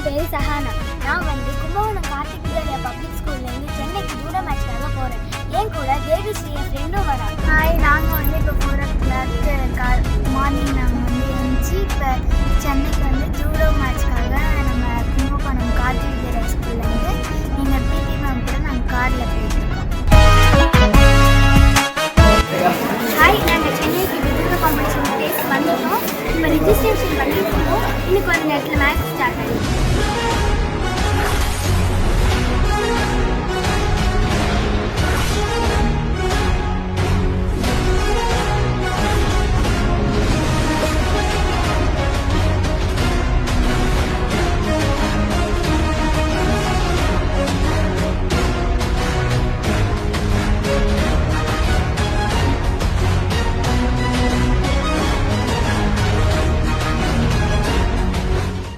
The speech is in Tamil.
பேர் சஹானா. நான் கும்பகோணம் கார்த்திக் வித்யாலயா பப்ளிக் ஸ்கூல்லேருந்து சென்னைக்கு ஜூடோ மேட்ச்க்காக போகிறேன். என் கூட தேவிஸ்ரீ என் ஃப்ரெண்டும் வரா. ஹாய், நாங்கள் இப்போ 4 o'clock மார்னிங் நாங்கள் எழுந்துச்சு இப்போ சென்னைக்கு ஜூடோ மேட்ச்க்காக நம்ம கும்பகோணம் கார்த்திக் வித்யாலயா ஸ்கூல்லேருந்து எங்கள் பிடி மேம் கூட நாங்கள் காரில் போயிட்டுருக்கோம். ஹாய், நாங்கள் சென்னைக்கு ஜூடோ காம்படிஷன் டேஸ்ட் வந்துட்டோம். இப்போ ரிஜிஸ்ட்ரேஷன் பண்ணிட்டு இருக்கோம். இன்னும் கொஞ்சம் நேரத்தில் மேட்ச் ஸ்டார்ட் ஆகிடும்.